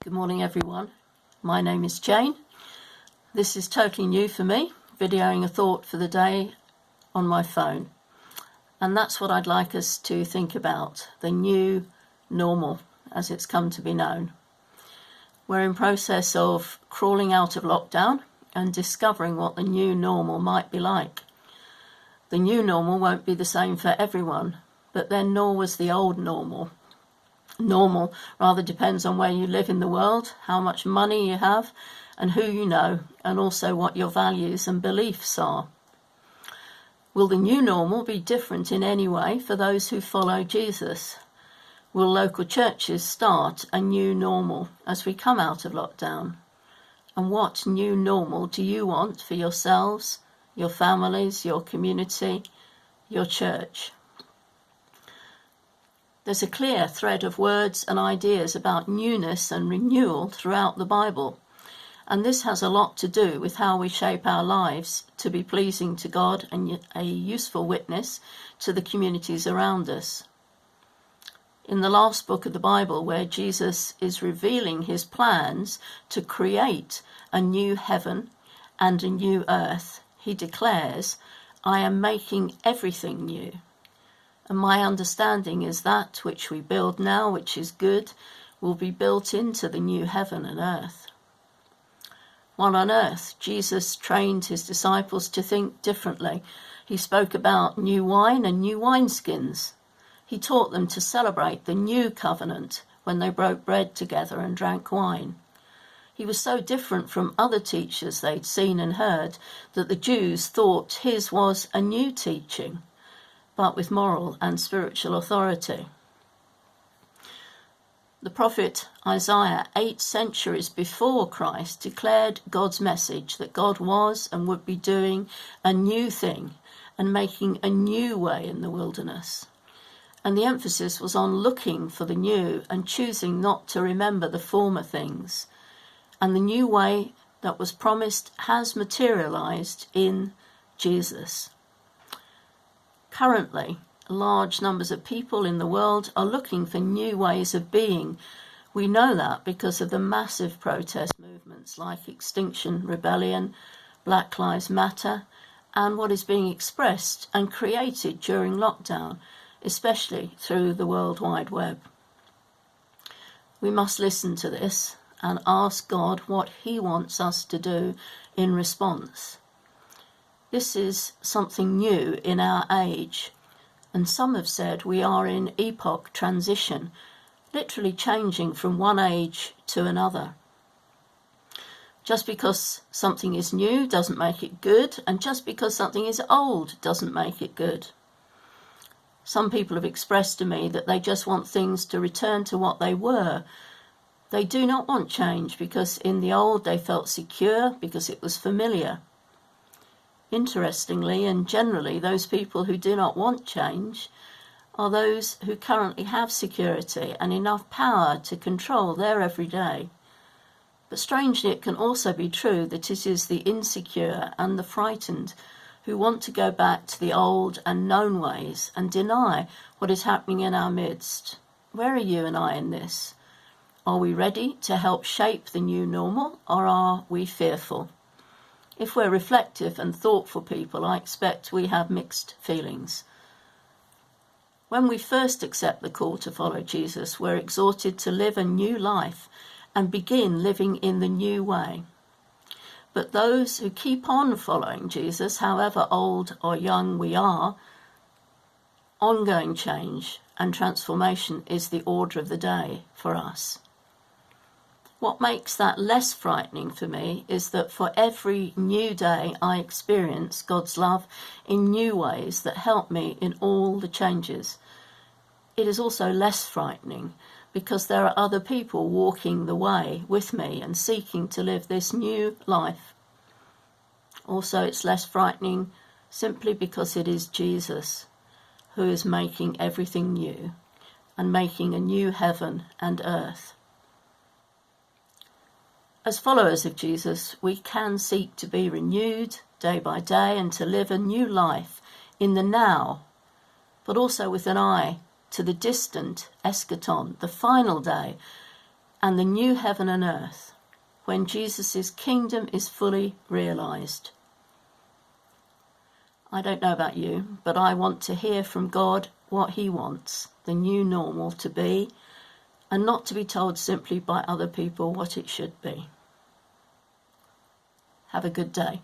Good morning everyone. My name is Jane. This is totally new for me, videoing a thought for the day on my phone. And that's what I'd like us to think about, the new normal as it's come to be known. We're in process of crawling out of lockdown and discovering what the new normal might be like. The new normal won't be the same for everyone, but then nor was the old normal. Normal rather depends on where you live in the world, how much money you have, and who you know, and also what your values and beliefs are. Will the new normal be different in any way for those who follow Jesus? Will local churches start a new normal as we come out of lockdown? And what new normal do you want for yourselves, your families, your community, your church? There's a clear thread of words and ideas about newness and renewal throughout the Bible, and this has a lot to do with how we shape our lives to be pleasing to God and a useful witness to the communities around us. In the last book of the Bible, where Jesus is revealing his plans to create a new heaven and a new earth, he declares, "I am making everything new." And my understanding is that which we build now, which is good, will be built into the new heaven and earth. While on earth, Jesus trained his disciples to think differently. He spoke about new wine and new wineskins. He taught them to celebrate the new covenant when they broke bread together and drank wine. He was so different from other teachers they'd seen and heard that the Jews thought his was a new teaching, but with moral and spiritual authority. The prophet Isaiah, 8 centuries before Christ, declared God's message that God was and would be doing a new thing and making a new way in the wilderness. And the emphasis was on looking for the new and choosing not to remember the former things. And the new way that was promised has materialized in Jesus. Currently, large numbers of people in the world are looking for new ways of being. We know that because of the massive protest movements like Extinction Rebellion, Black Lives Matter, and what is being expressed and created during lockdown, especially through the World Wide Web. We must listen to this and ask God what he wants us to do in response. This is something new in our age, and some have said we are in epoch transition, literally changing from one age to another. Just because something is new doesn't make it good, and just because something is old doesn't make it good. Some people have expressed to me that they just want things to return to what they were. They do not want change because in the old they felt secure because it was familiar. Interestingly and generally, those people who do not want change are those who currently have security and enough power to control their everyday. But strangely, it can also be true that it is the insecure and the frightened who want to go back to the old and known ways and deny what is happening in our midst. Where are you and I in this? Are we ready to help shape the new normal, or are we fearful? If we're reflective and thoughtful people, I expect we have mixed feelings. When we first accept the call to follow Jesus, we're exhorted to live a new life and begin living in the new way. But those who keep on following Jesus, however old or young we are, ongoing change and transformation is the order of the day for us. What makes that less frightening for me is that for every new day I experience God's love in new ways that help me in all the changes. It is also less frightening because there are other people walking the way with me and seeking to live this new life. Also, it's less frightening simply because it is Jesus who is making everything new and making a new heaven and earth. As followers of Jesus, we can seek to be renewed day by day and to live a new life in the now, but also with an eye to the distant eschaton, the final day, and the new heaven and earth, when Jesus' kingdom is fully realised. I don't know about you, but I want to hear from God what he wants the new normal to be, and not to be told simply by other people what it should be. Have a good day.